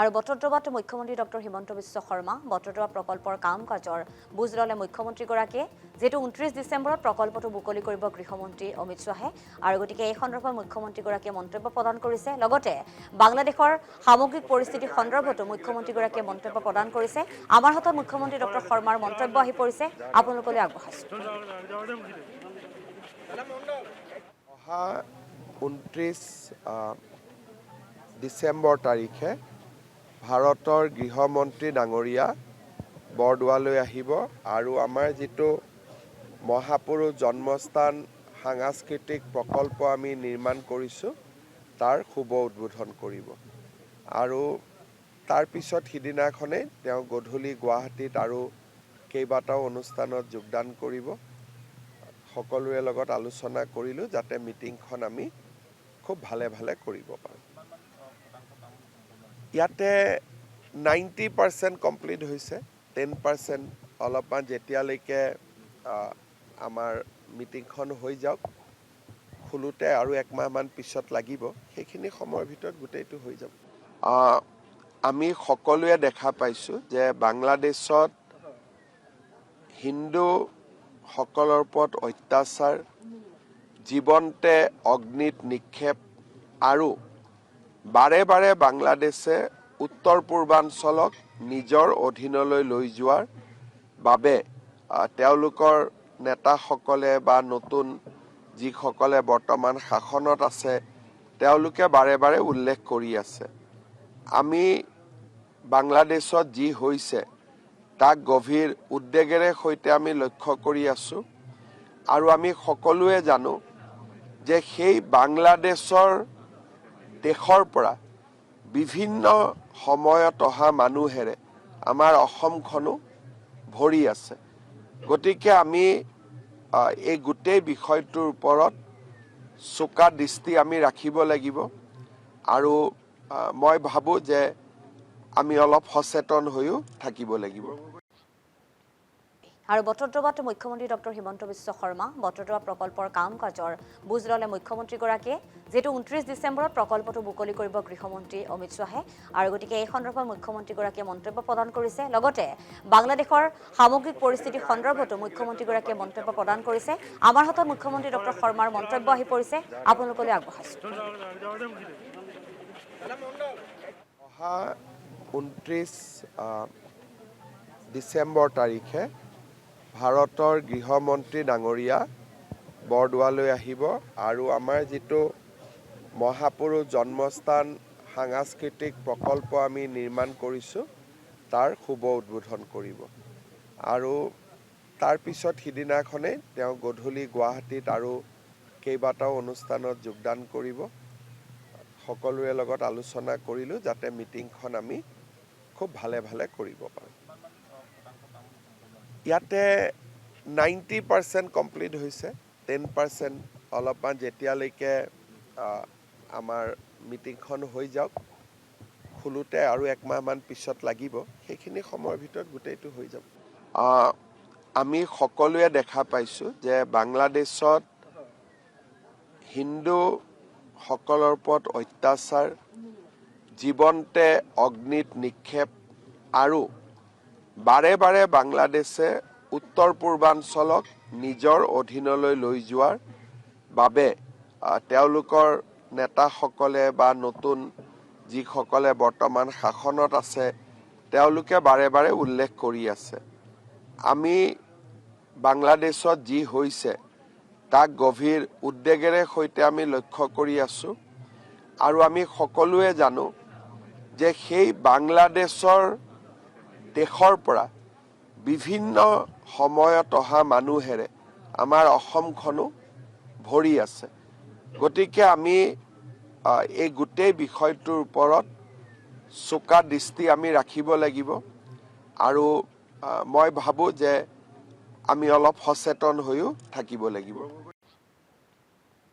আৰু বটদ্ৰৱাত মুখ্যমন্ত্ৰী ডক্টৰ হিমন্ত বিশ্ব শৰ্মা বটদ্ৰৱা প্ৰকল্পৰ কাম কাজৰ বুজ ল'লে মুখ্যমন্ত্ৰীগৰাকীয়ে যেটো 29 ডিচেম্বৰত প্ৰকল্পটো মুকলি কৰিব গৃহমন্ত্ৰী অমিত শাহে আৰু গতিকে এই সন্দৰ্ভত মুখ্যমন্ত্ৰীগৰাকীয়ে মন্তব্য প্ৰদান কৰিছে লগতে বাংলাদেশৰ সামগ্ৰিক পৰিস্থিতি সন্দৰ্ভতো মুখ্যমন্ত্ৰীগৰাকীয়ে মন্তব্য প্ৰদান কৰিছে আমাৰ হাতত মুখ্যমন্ত্ৰী ডক্টৰ শৰ্মাৰ মন্তব্য আহি পৰিছে আপোনালোকলৈ আগবঢ়াইছো 29 ডিচেম্বৰ তাৰিখে ভাৰতৰ গৃহমন্ত্ৰী ডাঙৰীয়া বৰদোৱালৈ আহিব আৰু আমাৰ যিটো মহাপুৰুষ জন্মস্থান সাংস্কৃতিক প্ৰকল্প আমি নিৰ্মাণ কৰিছোঁ তাৰ শুভ উদ্বোধন কৰিব আৰু তাৰ পিছত সিদিনাখনেই তেওঁ গধূলি গুৱাহাটীত আৰু কেইবাটাও অনুষ্ঠানত যোগদান কৰিব সকলোৰে লগত আলোচনা কৰিলোঁ যাতে মিটিংখন আমি খুব ভালে কৰিব পাৰোঁ ইয়াতে 90% কমপ্লিট হৈছে 10% অলপমান যেতিয়ালৈকে আমাৰ মিটিংখন হৈ যাওক খুলোতে আৰু একমাহমান পিছত লাগিব সেইখিনি সময়ৰ ভিতৰত গোটেইটো হৈ যাব আমি সকলোৱে দেখা পাইছোঁ যে বাংলাদেশত হিন্দু সকলৰ ওপৰত অত্যাচাৰ জীৱন্তে অগ্নিত নিক্ষেপ আৰু বাৰে বাৰে বাংলাদেশে উত্তৰ পূৰ্বাঞ্চলক নিজৰ অধীনলৈ লৈ যোৱাৰ বাবে তেওঁলোকৰ নেতাসকলে বা নতুন যিসকলে বৰ্তমান শাসনত আছে তেওঁলোকে বাৰে বাৰে উল্লেখ কৰি আছে আমি বাংলাদেশত যি হৈছে তাক গভীৰ উদ্বেগেৰে সৈতে আমি লক্ষ্য কৰি আছো আৰু আমি সকলোৱে জানো যে সেই বাংলাদেশৰ দেশৰ পৰা বিভিন্ন সময়ত অহা মানুহেৰে আমাৰ অসমখনো ভৰি আছে গতিকে আমি এই গোটেই বিষয়টোৰ ওপৰত চোকা দৃষ্টি আমি ৰাখিব লাগিব আৰু মই ভাবো যে আমি অলপ সচেতন হৈও থাকিব লাগিব আৰু বটদ্ৰৱাত মুখ্যমন্ত্ৰী ডক্টৰ হিমন্ত বিশ্ব শৰ্মা বটদ্ৰৱা প্ৰকল্পৰ কাম কাজৰ বুজ ল'লে মুখ্যমন্ত্ৰীগৰাকীয়ে যেটো 29 ডিচেম্বৰত প্ৰকল্পটো মুকলি কৰিব গৃহমন্ত্ৰী অমিত শাহে আৰু গতিকে এই সন্দৰ্ভত মুখ্যমন্ত্ৰীগৰাকীয়ে মন্তব্য প্ৰদান কৰিছে লগতে বাংলাদেশৰ সামগ্ৰিক পৰিস্থিতি সন্দৰ্ভতো মুখ্যমন্ত্ৰীগৰাকীয়ে মন্তব্য প্ৰদান কৰিছে আমাৰ হাতত মুখ্যমন্ত্ৰী ডক্টৰ শৰ্মাৰ মন্তব্য আহি পৰিছে আপোনালোকলৈ আগবঢ়াইছো 29 ডিচেম্বৰ তাৰিখে ভাৰতৰ গৃহমন্ত্ৰী ডাঙৰীয়া বৰদোৱালৈ আহিব আৰু আমাৰ যিটো মহাপুৰুষ জন্মস্থান সাংস্কৃতিক প্ৰকল্প আমি নিৰ্মাণ কৰিছোঁ তাৰ শুভ উদ্বোধন কৰিব আৰু তাৰ পিছত সিদিনাখনেই তেওঁ গধূলি গুৱাহাটীত আৰু কেইবাটাও অনুষ্ঠানত যোগদান কৰিব সকলোৰে লগত আলোচনা কৰিলোঁ যাতে মিটিংখন আমি খুব ভালে কৰিব পাৰোঁ ইয়াতে 90% কমপ্লিট হৈছে 10% অলপমান যেতিয়ালৈকে আমাৰ মিটিংখন হৈ যাওক খুলোতে আৰু একমাহমান পিছত লাগিব সেইখিনি সময়ৰ ভিতৰত গোটেইটো হৈ যাব আমি সকলোৱে দেখা পাইছোঁ যে বাংলাদেশত হিন্দু সকলৰ ওপৰত অত্যাচাৰ জীৱন্তে অগ্নিত নিক্ষেপ আৰু বাৰে বাৰে বাংলাদেশে উত্তৰ পূৰ্বাঞ্চলক নিজৰ অধীনলৈ লৈ যোৱাৰ বাবে তেওঁলোকৰ নেতাসকলে বা নতুন যিসকলে বৰ্তমান শাসনত আছে তেওঁলোকে বাৰে বাৰে উল্লেখ কৰি আছে আমি বাংলাদেশত যি হৈছে তাক গভীৰ উদ্বেগেৰে সৈতে আমি লক্ষ্য কৰি আছো আৰু আমি সকলোৱে জানো যে সেই বাংলাদেশৰ দেশৰ পৰা বিভিন্ন সময়ত অহা মানুহেৰে আমাৰ অসমখনো ভৰি আছে গতিকে আমি এই গোটেই বিষয়টোৰ ওপৰত চোকা দৃষ্টি আমি ৰাখিব লাগিব আৰু মই ভাবো যে আমি অলপ সচেতন হৈও থাকিব লাগিব